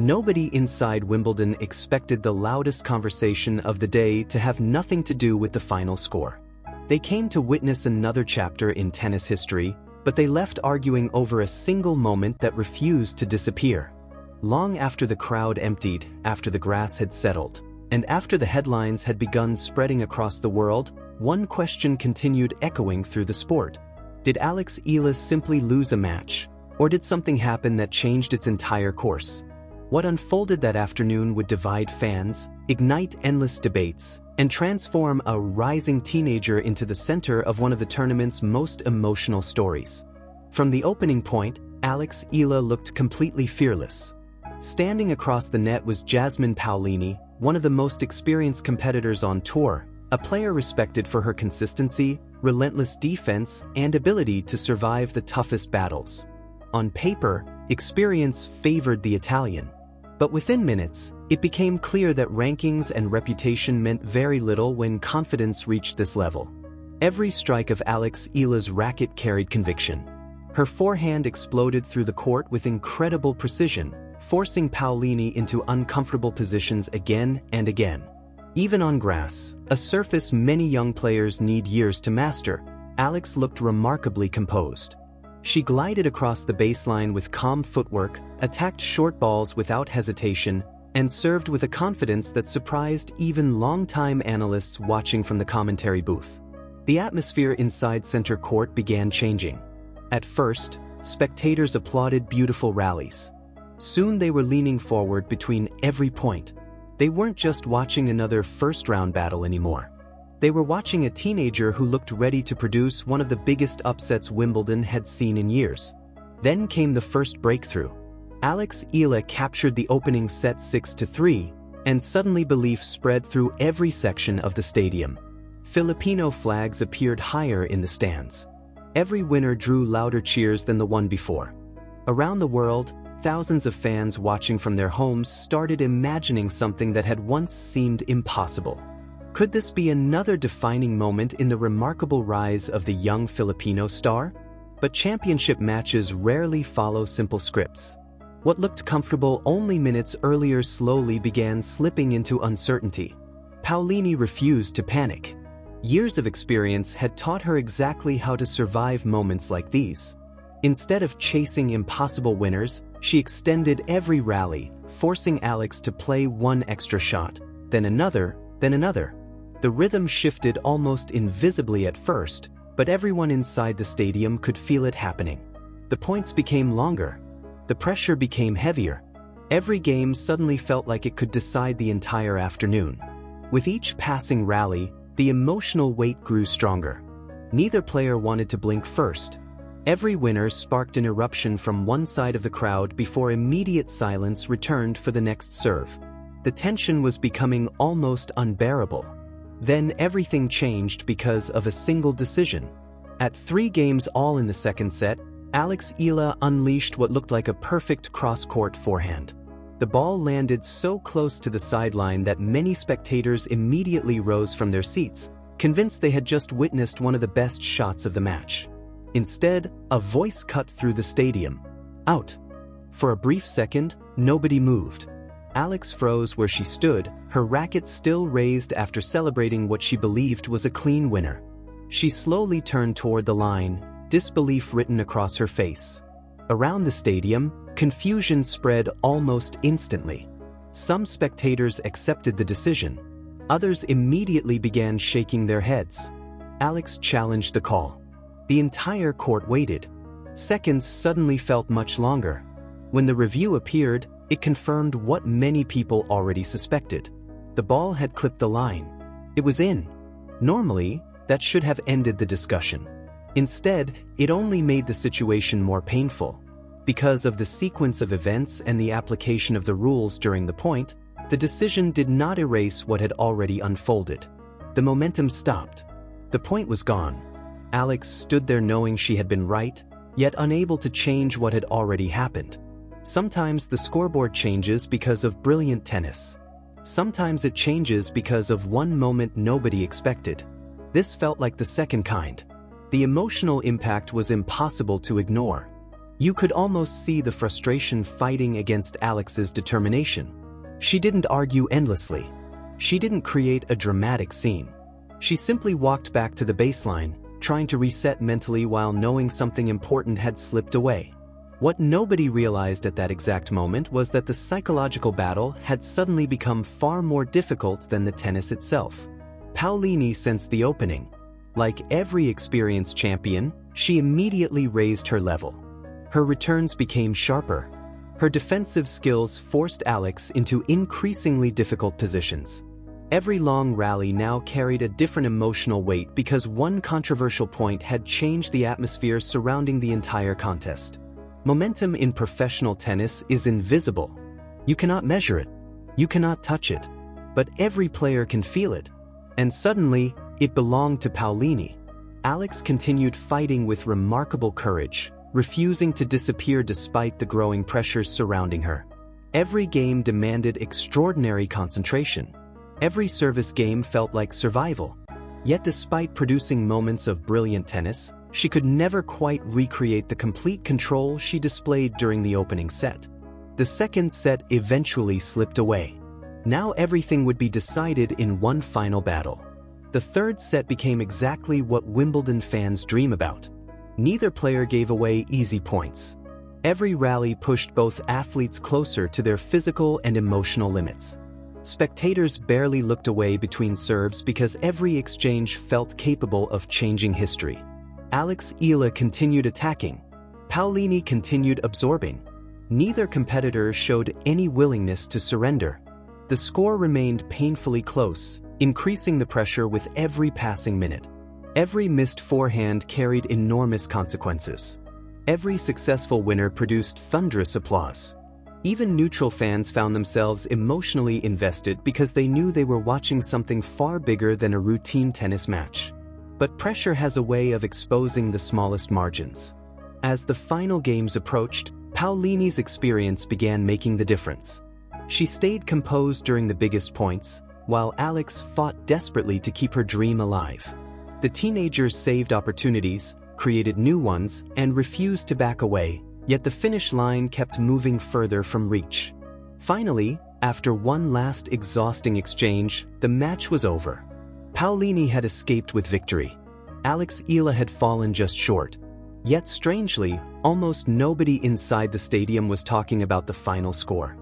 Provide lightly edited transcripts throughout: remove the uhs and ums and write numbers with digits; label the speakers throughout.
Speaker 1: Nobody inside Wimbledon expected the loudest conversation of the day to have nothing to do with the final score. They came to witness another chapter in tennis history, but they left arguing over a single moment that refused to disappear. Long after the crowd emptied, after the grass had settled, and after the headlines had begun spreading across the world, one question continued echoing through the sport. Did Alex Eala simply lose a match, or did something happen that changed its entire course? What unfolded that afternoon would divide fans, ignite endless debates, and transform a rising teenager into the center of one of the tournament's most emotional stories. From the opening point, Alex Eala looked completely fearless. Standing across the net was Jasmine Paolini, one of the most experienced competitors on tour, a player respected for her consistency, relentless defense, and ability to survive the toughest battles. On paper, experience favored the Italian. But within minutes, it became clear that rankings and reputation meant very little when confidence reached this level. Every strike of Alex Eala's racket carried conviction. Her forehand exploded through the court with incredible precision, forcing Paolini into uncomfortable positions again and again. Even on grass, a surface many young players need years to master, Alex looked remarkably composed. She glided across the baseline with calm footwork, attacked short balls without hesitation, and served with a confidence that surprised even longtime analysts watching from the commentary booth. The atmosphere inside center court began changing. At first, spectators applauded beautiful rallies. Soon they were leaning forward between every point. They weren't just watching another first-round battle anymore. They were watching a teenager who looked ready to produce one of the biggest upsets Wimbledon had seen in years. Then came the first breakthrough. Alex Eala captured the opening set 6-3, and suddenly belief spread through every section of the stadium. Filipino flags appeared higher in the stands. Every winner drew louder cheers than the one before. Around the world, thousands of fans watching from their homes started imagining something that had once seemed impossible. Could this be another defining moment in the remarkable rise of the young Filipino star? But championship matches rarely follow simple scripts. What looked comfortable only minutes earlier slowly began slipping into uncertainty. Paolini refused to panic. Years of experience had taught her exactly how to survive moments like these. Instead of chasing impossible winners, she extended every rally, forcing Alex to play one extra shot, then another, then another. The rhythm shifted almost invisibly at first, but everyone inside the stadium could feel it happening. The points became longer. The pressure became heavier. Every game suddenly felt like it could decide the entire afternoon. With each passing rally, the emotional weight grew stronger. Neither player wanted to blink first. Every winner sparked an eruption from one side of the crowd before immediate silence returned for the next serve. The tension was becoming almost unbearable. Then everything changed because of a single decision. At 3 games all in the second set, Alex Eala unleashed what looked like a perfect cross-court forehand. The ball landed so close to the sideline that many spectators immediately rose from their seats, convinced they had just witnessed one of the best shots of the match. Instead, a voice cut through the stadium. Out. For a brief second, nobody moved. Alex froze where she stood, her racket still raised after celebrating what she believed was a clean winner. She slowly turned toward the line, disbelief written across her face. Around the stadium, confusion spread almost instantly. Some spectators accepted the decision. Others immediately began shaking their heads. Alex challenged the call. The entire court waited. Seconds suddenly felt much longer. When the review appeared, it confirmed what many people already suspected. The ball had clipped the line. It was in. Normally, that should have ended the discussion. Instead, it only made the situation more painful. Because of the sequence of events and the application of the rules during the point, the decision did not erase what had already unfolded. The momentum stopped. The point was gone. Alex stood there knowing she had been right, yet unable to change what had already happened. Sometimes the scoreboard changes because of brilliant tennis. Sometimes it changes because of one moment nobody expected. This felt like the second kind. The emotional impact was impossible to ignore. You could almost see the frustration fighting against Alex's determination. She didn't argue endlessly. She didn't create a dramatic scene. She simply walked back to the baseline, trying to reset mentally while knowing something important had slipped away. What nobody realized at that exact moment was that the psychological battle had suddenly become far more difficult than the tennis itself. Paolini sensed the opening. Like every experienced champion, she immediately raised her level. Her returns became sharper. Her defensive skills forced Alex into increasingly difficult positions. Every long rally now carried a different emotional weight because one controversial point had changed the atmosphere surrounding the entire contest. Momentum in professional tennis is invisible. You cannot measure it. You cannot touch it. But every player can feel it. And suddenly, it belonged to Paolini. Alex continued fighting with remarkable courage, refusing to disappear despite the growing pressures surrounding her. Every game demanded extraordinary concentration. Every service game felt like survival. Yet despite producing moments of brilliant tennis, she could never quite recreate the complete control she displayed during the opening set. The second set eventually slipped away. Now everything would be decided in one final battle. The third set became exactly what Wimbledon fans dream about. Neither player gave away easy points. Every rally pushed both athletes closer to their physical and emotional limits. Spectators barely looked away between serves because every exchange felt capable of changing history. Alex Eala continued attacking. Paolini continued absorbing. Neither competitor showed any willingness to surrender. The score remained painfully close, increasing the pressure with every passing minute. Every missed forehand carried enormous consequences. Every successful winner produced thunderous applause. Even neutral fans found themselves emotionally invested because they knew they were watching something far bigger than a routine tennis match. But pressure has a way of exposing the smallest margins. As the final games approached, Paolini's experience began making the difference. She stayed composed during the biggest points, while Alex fought desperately to keep her dream alive. The teenagers saved opportunities, created new ones, and refused to back away, yet the finish line kept moving further from reach. Finally, after one last exhausting exchange, the match was over. Paolini had escaped with victory. Alex Eala had fallen just short. Yet strangely, almost nobody inside the stadium was talking about the final score.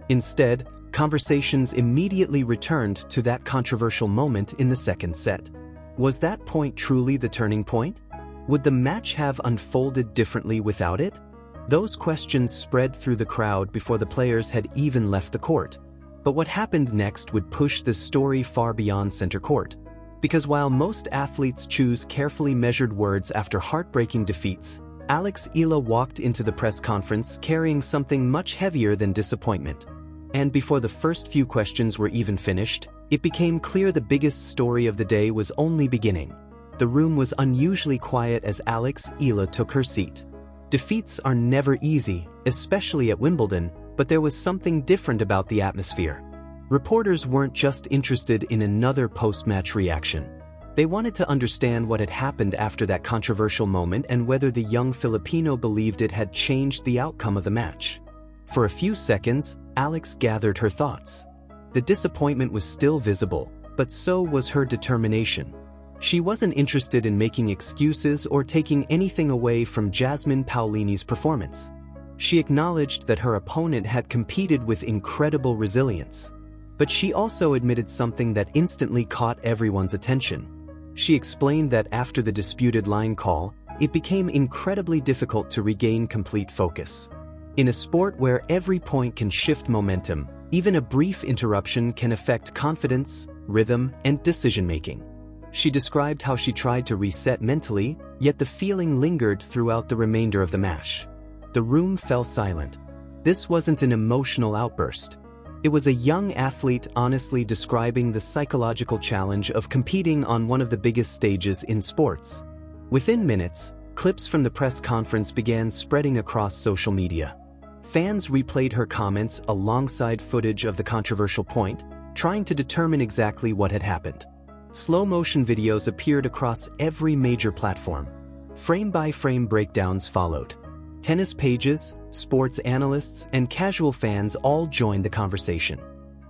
Speaker 1: Instead, conversations immediately returned to that controversial moment in the second set. Was that point truly the turning point? Would the match have unfolded differently without it? Those questions spread through the crowd before the players had even left the court. But what happened next would push this story far beyond center court. Because while most athletes choose carefully measured words after heartbreaking defeats, Alex Eala walked into the press conference carrying something much heavier than disappointment. And before the first few questions were even finished, it became clear the biggest story of the day was only beginning. The room was unusually quiet as Alex Eala took her seat. Defeats are never easy, especially at Wimbledon, but there was something different about the atmosphere. Reporters weren't just interested in another post-match reaction. They wanted to understand what had happened after that controversial moment and whether the young Filipino believed it had changed the outcome of the match. For a few seconds, Alex gathered her thoughts. The disappointment was still visible, but so was her determination. She wasn't interested in making excuses or taking anything away from Jasmine Paolini's performance. She acknowledged that her opponent had competed with incredible resilience. But she also admitted something that instantly caught everyone's attention. She explained that after the disputed line call, it became incredibly difficult to regain complete focus. In a sport where every point can shift momentum, even a brief interruption can affect confidence, rhythm, and decision-making. She described how she tried to reset mentally, yet the feeling lingered throughout the remainder of the match. The room fell silent. This wasn't an emotional outburst. It was a young athlete honestly describing the psychological challenge of competing on one of the biggest stages in sports. Within minutes, clips from the press conference began spreading across social media. Fans replayed her comments alongside footage of the controversial point, trying to determine exactly what had happened. Slow-motion videos appeared across every major platform. Frame-by-frame breakdowns followed. Tennis pages, sports analysts, and casual fans all joined the conversation.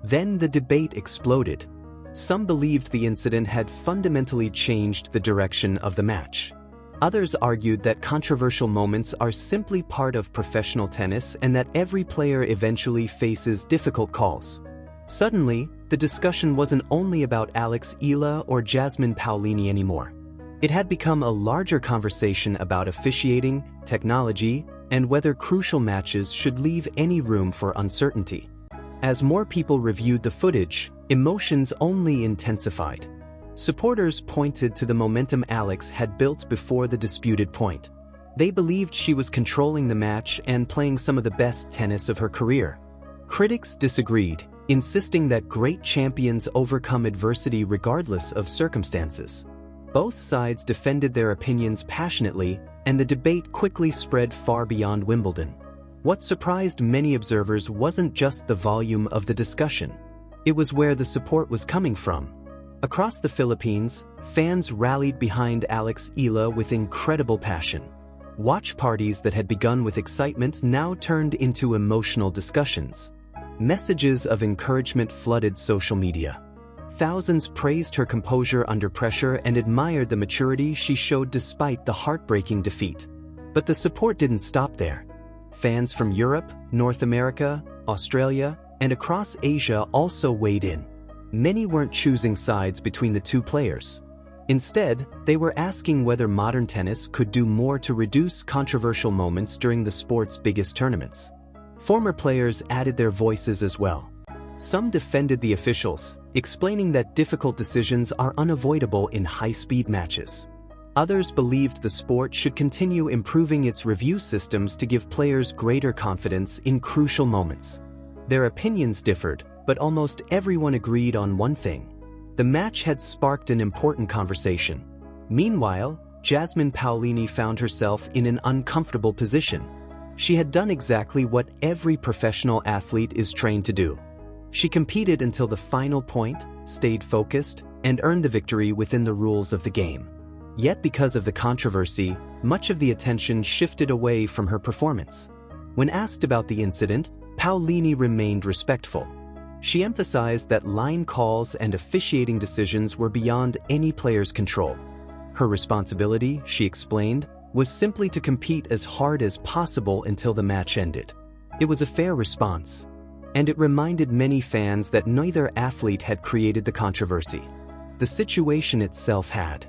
Speaker 1: Then the debate exploded. Some believed the incident had fundamentally changed the direction of the match. Others argued that controversial moments are simply part of professional tennis and that every player eventually faces difficult calls. Suddenly, the discussion wasn't only about Alex Eala or Jasmine Paolini anymore. It had become a larger conversation about officiating, technology, and whether crucial matches should leave any room for uncertainty. As more people reviewed the footage, emotions only intensified. Supporters pointed to the momentum Alex had built before the disputed point. They believed she was controlling the match and playing some of the best tennis of her career. Critics disagreed, insisting that great champions overcome adversity regardless of circumstances. Both sides defended their opinions passionately, and the debate quickly spread far beyond Wimbledon. What surprised many observers wasn't just the volume of the discussion. It was where the support was coming from. Across the Philippines, fans rallied behind Alex Eala with incredible passion. Watch parties that had begun with excitement now turned into emotional discussions. Messages of encouragement flooded social media. Thousands praised her composure under pressure and admired the maturity she showed despite the heartbreaking defeat. But the support didn't stop there. Fans from Europe, North America, Australia, and across Asia also weighed in. Many weren't choosing sides between the two players. Instead, they were asking whether modern tennis could do more to reduce controversial moments during the sport's biggest tournaments. Former players added their voices as well. Some defended the officials, explaining that difficult decisions are unavoidable in high-speed matches. Others believed the sport should continue improving its review systems to give players greater confidence in crucial moments. Their opinions differed, but almost everyone agreed on one thing. The match had sparked an important conversation. Meanwhile, Jasmine Paolini found herself in an uncomfortable position. She had done exactly what every professional athlete is trained to do. She competed until the final point, stayed focused, and earned the victory within the rules of the game. Yet because of the controversy, much of the attention shifted away from her performance. When asked about the incident, Paolini remained respectful. She emphasized that line calls and officiating decisions were beyond any player's control. Her responsibility, she explained, was simply to compete as hard as possible until the match ended. It was a fair response, and it reminded many fans that neither athlete had created the controversy. The situation itself had.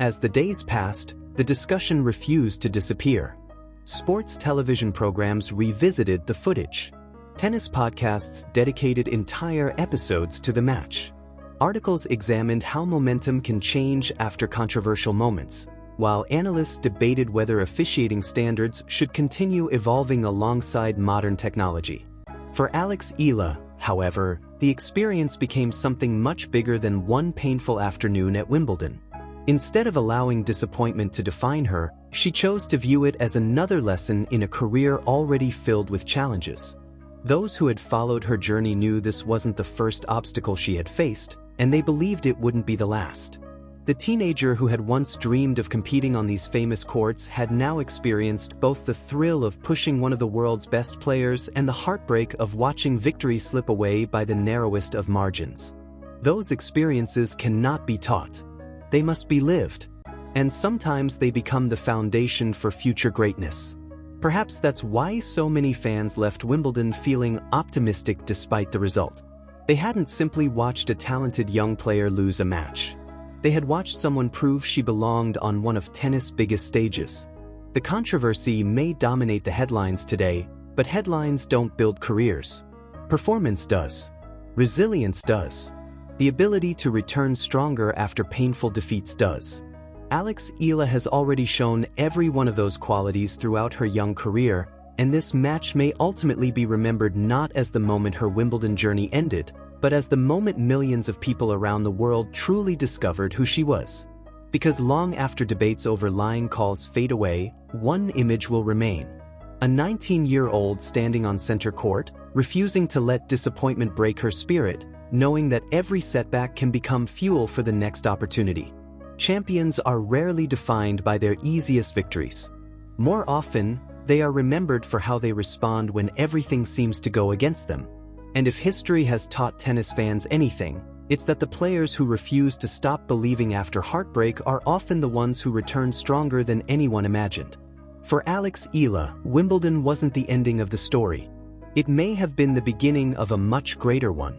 Speaker 1: As the days passed, the discussion refused to disappear. Sports television programs revisited the footage. Tennis podcasts dedicated entire episodes to the match. Articles examined how momentum can change after controversial moments, while analysts debated whether officiating standards should continue evolving alongside modern technology. For Alex Eala, however, the experience became something much bigger than one painful afternoon at Wimbledon. Instead of allowing disappointment to define her, she chose to view it as another lesson in a career already filled with challenges. Those who had followed her journey knew this wasn't the first obstacle she had faced, and they believed it wouldn't be the last. The teenager who had once dreamed of competing on these famous courts had now experienced both the thrill of pushing one of the world's best players and the heartbreak of watching victory slip away by the narrowest of margins. Those experiences cannot be taught. They must be lived. And sometimes they become the foundation for future greatness. Perhaps that's why so many fans left Wimbledon feeling optimistic despite the result. They hadn't simply watched a talented young player lose a match. They had watched someone prove she belonged on one of tennis' biggest stages. The controversy may dominate the headlines today, but headlines don't build careers. Performance does. Resilience does. The ability to return stronger after painful defeats does. Alex Eala has already shown every one of those qualities throughout her young career, and this match may ultimately be remembered not as the moment her Wimbledon journey ended, but as the moment millions of people around the world truly discovered who she was. Because long after debates over line calls fade away, one image will remain. A 19-year-old standing on center court, refusing to let disappointment break her spirit, knowing that every setback can become fuel for the next opportunity. Champions are rarely defined by their easiest victories. More often, they are remembered for how they respond when everything seems to go against them. And if history has taught tennis fans anything, it's that the players who refuse to stop believing after heartbreak are often the ones who return stronger than anyone imagined. For Alex Eala, Wimbledon wasn't the ending of the story. It may have been the beginning of a much greater one.